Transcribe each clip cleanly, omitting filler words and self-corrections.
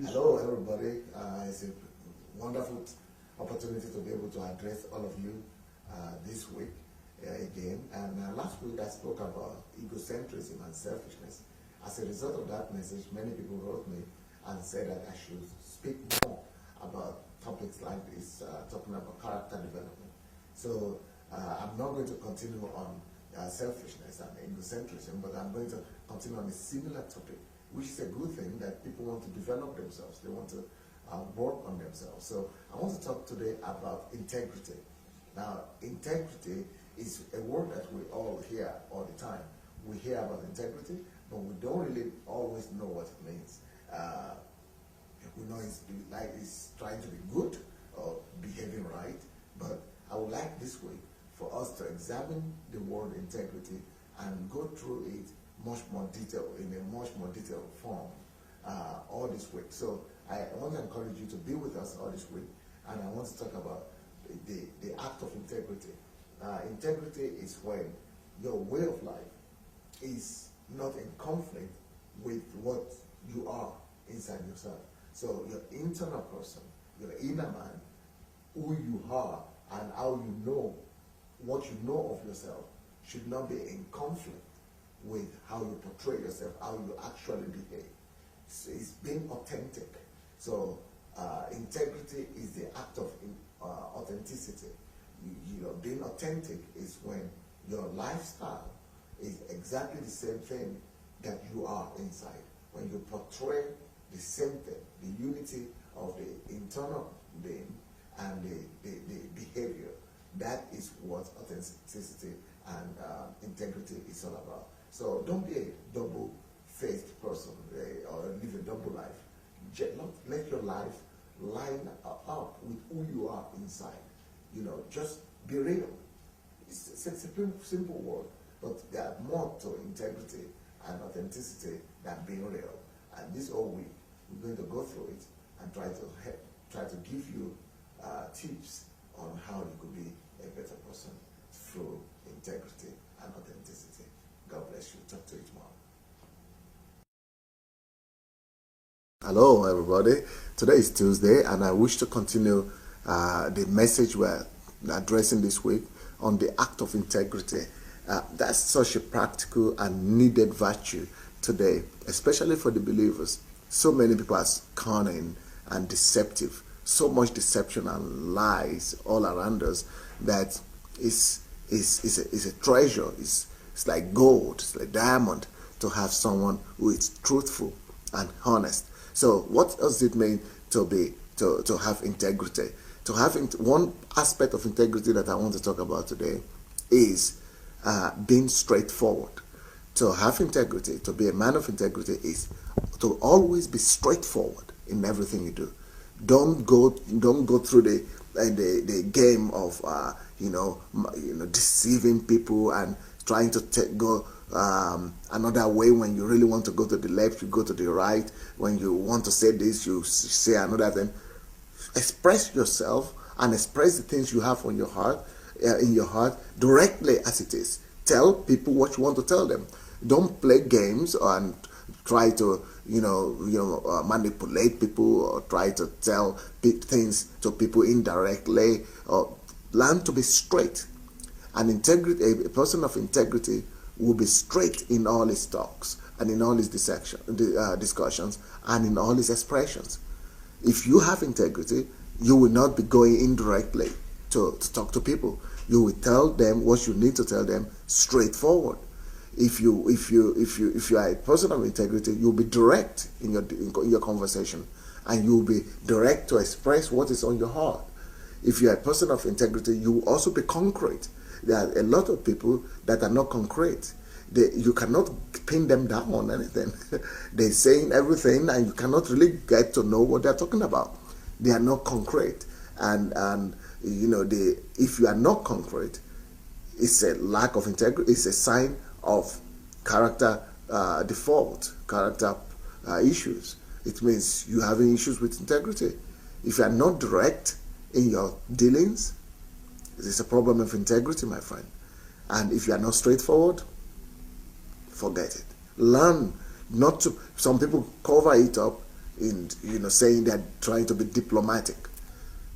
Hello, everybody. It's a wonderful opportunity to be able to address all of you this week again. And last week I spoke about egocentrism and selfishness. As a result of that message, many people wrote me and said that I should speak more about topics like this, talking about character development. So I'm not going to continue on selfishness and egocentrism, but I'm going to continue on a similar topic, which is a good thing, that people want to develop themselves. They want to work on themselves. So I want to talk today about integrity. Now, integrity is a word that we all hear all the time. We hear about integrity, but we don't really always know what it means. We know it's trying to be good or behaving right, but I would like this week for us to examine the word integrity and go through it much more detail, in a much more detailed form all this week. So I want to encourage you to be with us all this week, and I want to talk about the act of integrity. Integrity is when your way of life is not in conflict with what you are inside yourself. So your internal person, your inner man, who you are and how you know what you know of yourself should not be in conflict with how you portray yourself, how you actually behave. So it's being authentic. So integrity is the act of authenticity. Being authentic is when your lifestyle is exactly the same thing that you are inside. When you portray the same thing, the unity of the internal being and the behavior, that is what authenticity and integrity is all about. So don't be a double-faced person or live a double life. Let your life line up with who you are inside. Just be real. It's a simple word, but there are more to integrity and authenticity than being real. And this whole week, we're going to go through it and try to give you tips on how you could be a better person through integrity and authenticity. God bless you. Talk to you tomorrow. Hello, everybody. Today is Tuesday, and I wish to continue the message we're addressing this week on the act of integrity. That's such a practical and needed virtue today, especially for the believers. So many people are cunning and deceptive. So much deception and lies all around us that is a treasure. It's like gold, it's like diamond to have someone who is truthful and honest. So what does it mean to have integrity? To have one aspect of integrity that I want to talk about today is being straightforward. To have integrity, to be a man of integrity, is to always be straightforward in everything you do. Don't go through the game of deceiving people and trying to go another way. When you really want to go to the left, you go to the right. When you want to say this, you say another thing. Express yourself and express the things you have on your heart, in your heart, directly as it is. Tell people what you want to tell them. Don't play games and try to manipulate people or try to tell things to people indirectly. Or learn to be straight. And integrity, a person of integrity will be straight in all his talks and in all his discussions and in all his expressions. If you have integrity, you will not be going indirectly to talk to people. You will tell them what you need to tell them straightforward. If you are a person of integrity, you'll be direct in your conversation, and you'll be direct to express what is on your heart. If you are a person of integrity, you will also be concrete. There are a lot of people that are not concrete. You cannot pin them down on anything. They're saying everything, and you cannot really get to know what they're talking about. They are not concrete, and if you are not concrete, it's a lack of integrity. It's a sign of character default, character issues. It means you're having issues with integrity. If you are not direct in your dealings, it's a problem of integrity, my friend. And if you are not straightforward, forget it. Learn not to. Some people cover it up in saying they're trying to be diplomatic.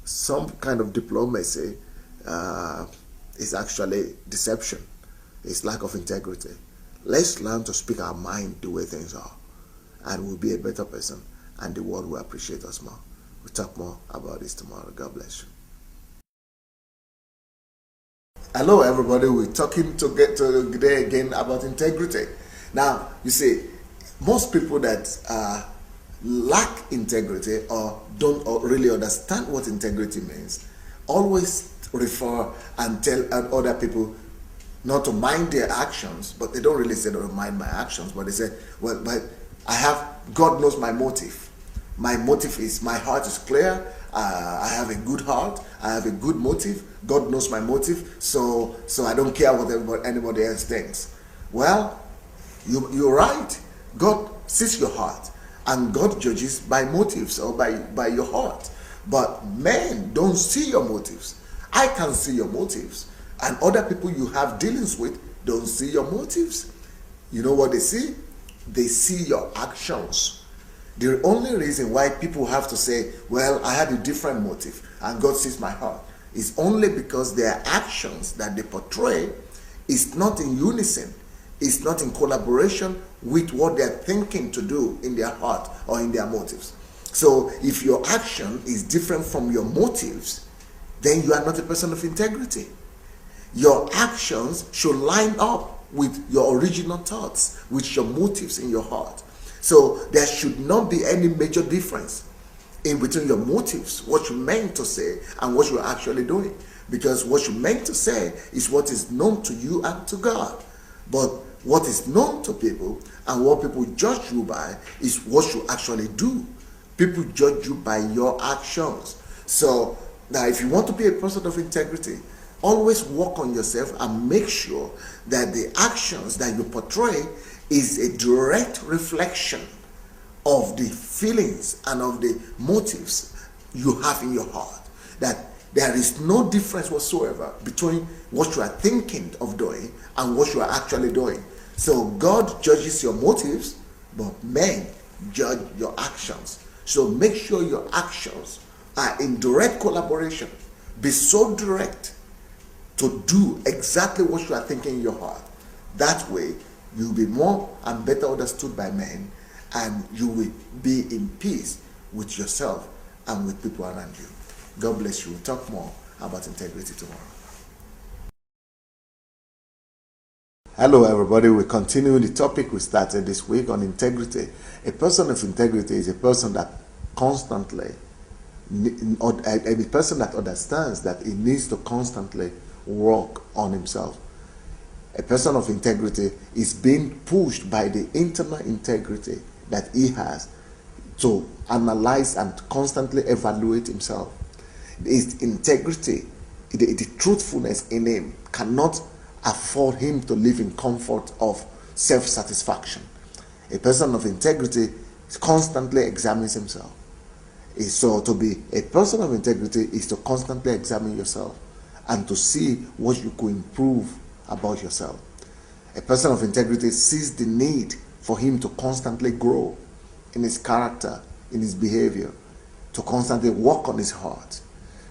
Some kind of diplomacy is actually deception. It's lack of integrity. Let's learn to speak our mind the way things are, and we'll be a better person, and the world will appreciate us more. We'll talk more about this tomorrow. God bless you. Hello, everybody. We're talking today again about integrity. Now, you see, most people that lack integrity or don't really understand what integrity means always refer and tell other people not to mind their actions, but they don't really say don't mind my actions, but they say, well, but God knows my motive. My motive is, my heart is clear. I have a good heart. I have a good motive. God knows my motive, so I don't care what anybody else thinks. Well, you're right. God sees your heart, and God judges by motives or by your heart. But men don't see your motives. I can see your motives, and other people you have dealings with don't see your motives. You know what they see? They see your actions. The only reason why people have to say, well, I had a different motive and God sees my heart, is only because their actions that they portray is not in unison, it's not in collaboration with what they're thinking to do in their heart or in their motives. So if your action is different from your motives, then you are not a person of integrity. Your actions should line up with your original thoughts, with your motives in your heart. So there should not be any major difference in between your motives, what you meant to say, and what you're actually doing. Because what you meant to say is what is known to you and to God. But what is known to people and what people judge you by is what you actually do. People judge you by your actions. So now if you want to be a person of integrity, always work on yourself and make sure that the actions that you portray is a direct reflection of the feelings and of the motives you have in your heart. That there is no difference whatsoever between what you are thinking of doing and what you are actually doing. So God judges your motives, but men judge your actions. So make sure your actions are in direct collaboration. Be so direct to do exactly what you are thinking in your heart. That way, you'll be more and better understood by men, and you will be in peace with yourself and with people around you. God bless you. We'll talk more about integrity tomorrow. Hello, everybody. We continue the topic we started this week on integrity. A person of integrity is a person that constantly, a person that understands that he needs to constantly work on himself. A person of integrity is being pushed by the internal integrity that he has to analyze and constantly evaluate himself. His integrity, the truthfulness in him cannot afford him to live in comfort of self-satisfaction. A person of integrity constantly examines himself. So to be a person of integrity is to constantly examine yourself and to see what you could improve about yourself. A person of integrity sees the need for him to constantly grow in his character, in his behavior, to constantly work on his heart.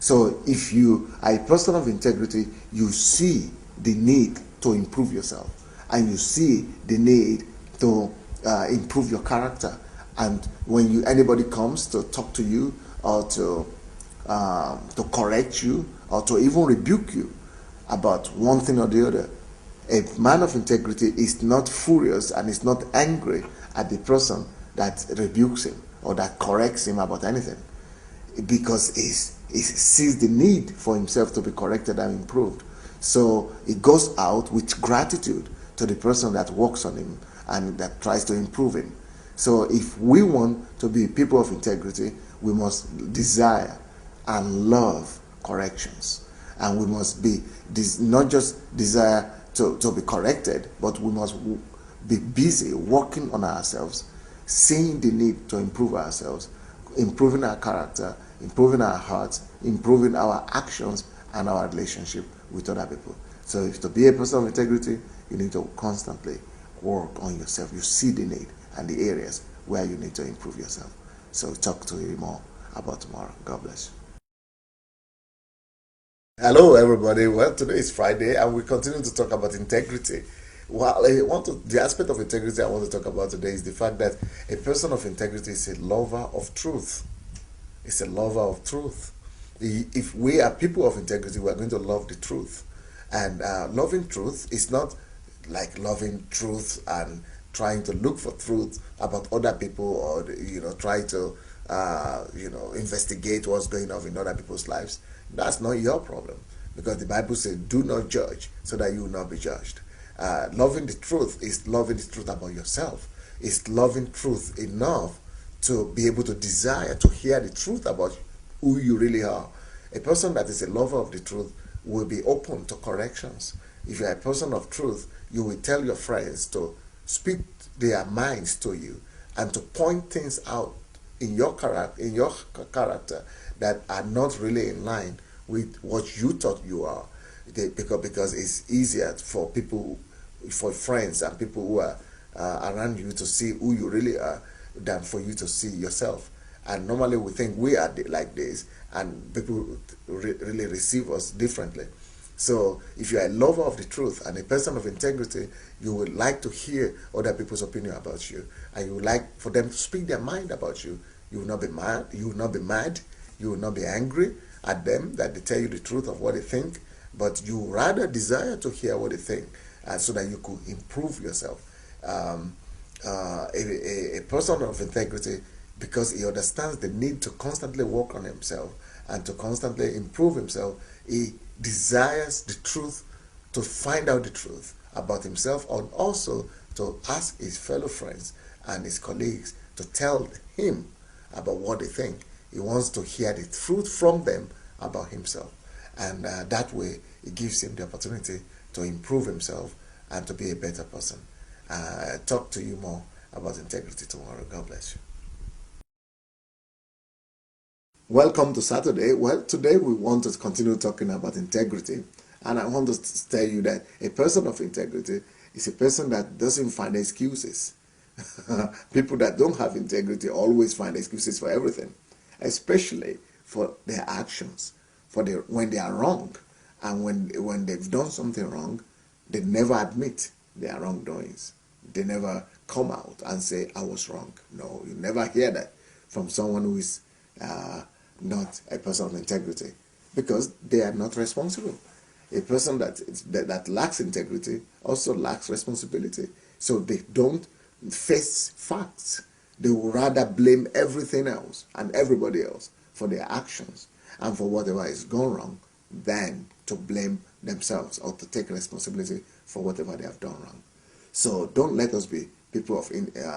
So if you are a person of integrity, you see the need to improve yourself, and you see the need to improve your character. And when anybody comes to talk to you or to correct you or to even rebuke you about one thing or the other, a man of integrity is not furious and is not angry at the person that rebukes him or that corrects him about anything, because he sees the need for himself to be corrected and improved. So he goes out with gratitude to the person that works on him and that tries to improve him. So if we want to be people of integrity, we must desire and love corrections. And we must be not just desire to be corrected, but we must be busy working on ourselves, seeing the need to improve ourselves, improving our character, improving our hearts, improving our actions and our relationship with other people. So if to be a person of integrity, you need to constantly work on yourself. You see the need and the areas where you need to improve yourself. So talk to you more about tomorrow. God bless you. Hello, everybody. Well, today is Friday, and we continue to talk about integrity. Well, the aspect of integrity I want to talk about today is the fact that a person of integrity is a lover of truth. It's a lover of truth. If we are people of integrity, we are going to love the truth. And loving truth is not like loving truth and trying to look for truth about other people, or try to investigate what's going on in other people's lives. That's not your problem, because the Bible says, "Do not judge, so that you will not be judged." Loving the truth is loving the truth about yourself. It's loving truth enough to be able to desire to hear the truth about who you really are. A person that is a lover of the truth will be open to corrections. If you're a person of truth, you will tell your friends to speak their minds to you and to point things out in your character that are not really in line with what you thought you are. Because it's easier for people, for friends and people who are around you, to see who you really are than for you to see yourself. And normally we think we are like this, and people really receive us differently. So if you are a lover of the truth and a person of integrity, you would like to hear other people's opinion about you, and you would like for them to speak their mind about you. You will not be mad. You will not be mad. You will not be angry at them that they tell you the truth of what they think, but you rather desire to hear what they think, so that you could improve yourself. A person of integrity, because he understands the need to constantly work on himself and to constantly improve himself, he desires the truth, to find out the truth about himself, and also to ask his fellow friends and his colleagues to tell him about what they think. He wants to hear the truth from them about himself, and that way it gives him the opportunity to improve himself and to be a better person. Talk to you more about integrity tomorrow. God bless you. Welcome to Saturday. Well, today we want to continue talking about integrity, and I want to tell you that a person of integrity is a person that doesn't find excuses. People that don't have integrity always find excuses for everything, especially for their actions, when they are wrong, and when they've done something wrong, they never admit their wrongdoings. They never come out and say, "I was wrong." No, you never hear that from someone who is not a person of integrity, because they are not responsible. A person that lacks integrity also lacks responsibility. So they don't face facts. They will rather blame everything else and everybody else for their actions and for whatever is gone wrong, than to blame themselves or to take responsibility for whatever they have done wrong. So don't let us be people of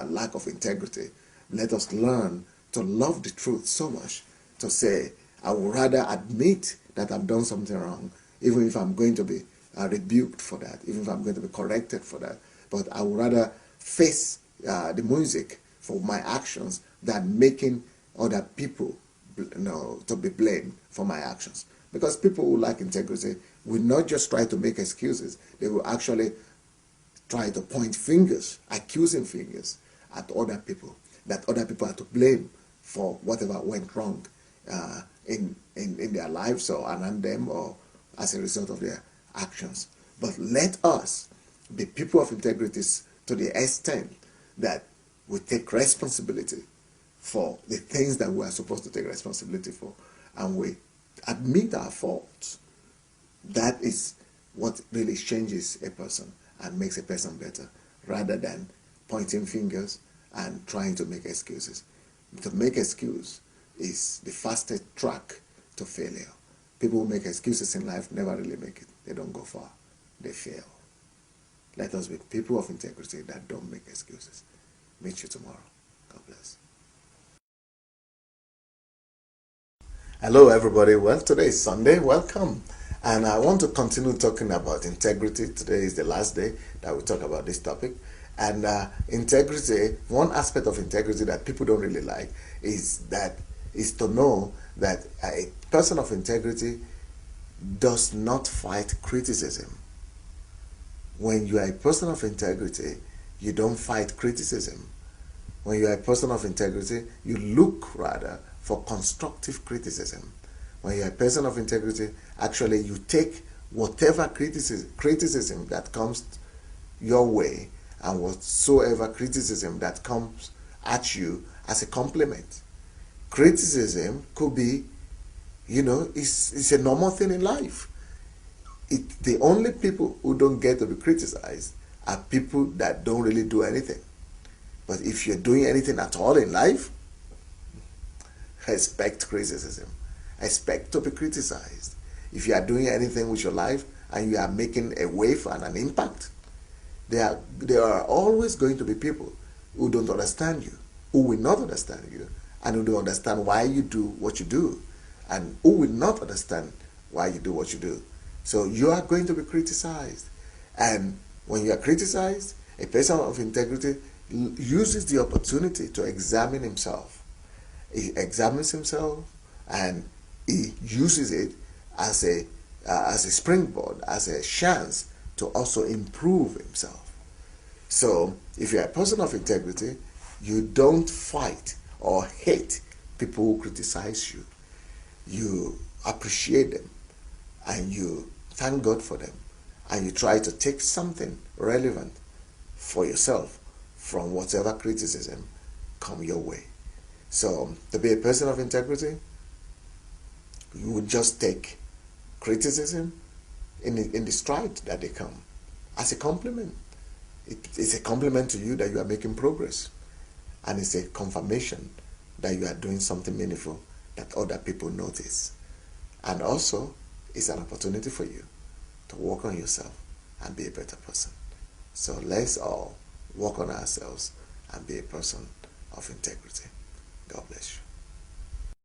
lack of integrity. Let us learn to love the truth so much, to say, I would rather admit that I've done something wrong, even if I'm going to be rebuked for that, even if I'm going to be corrected for that. But I would rather face the music for my actions than making other people to be blamed for my actions. Because people who lack integrity will not just try to make excuses, they will actually try to point fingers, accusing fingers at other people, that other people are to blame for whatever went wrong in their lives or around them, or as a result of their actions. But let us be people of integrity to the extent that we take responsibility for the things that we are supposed to take responsibility for, and we admit our faults. That is what really changes a person and makes a person better, rather than pointing fingers and trying to make excuses. To make excuse is the fastest track to failure. People who make excuses in life never really make it. They don't go far. They fail. Let us be people of integrity that don't make excuses. Meet you tomorrow. God bless. Hello, everybody. Well, today is Sunday. Welcome. And I want to continue talking about integrity. Today is the last day that we talk about this topic. And integrity, one aspect of integrity that people don't really like is to know that a person of integrity does not fight criticism. When you are a person of integrity, you don't fight criticism. When you are a person of integrity, you look rather for constructive criticism. When you are a person of integrity, actually you take whatever criticism that comes your way and whatsoever criticism that comes at you as a compliment. Criticism could be, it's a normal thing in life. The only people who don't get to be criticized are people that don't really do anything. But if you're doing anything at all in life, expect criticism. Expect to be criticized. If you are doing anything with your life and you are making a wave and an impact, there are always going to be people who don't understand you, who will not understand you, and who don't understand why you do what you do, and who will not understand why you do what you do. So you are going to be criticized. And when you are criticized, a person of integrity uses the opportunity to examine himself. He examines himself and he uses it as a springboard, as a chance to also improve himself. So if you're a person of integrity, you don't fight or hate people who criticize you. You appreciate them and you thank God for them, and you try to take something relevant for yourself from whatever criticism come your way. So to be a person of integrity, you would just take criticism in the stride that they come as a compliment. It's a compliment to you that you are making progress, and it's a confirmation that you are doing something meaningful that other people notice. And also, it's an opportunity for you to work on yourself and be a better person. So let's all work on ourselves and be a person of integrity. God bless you.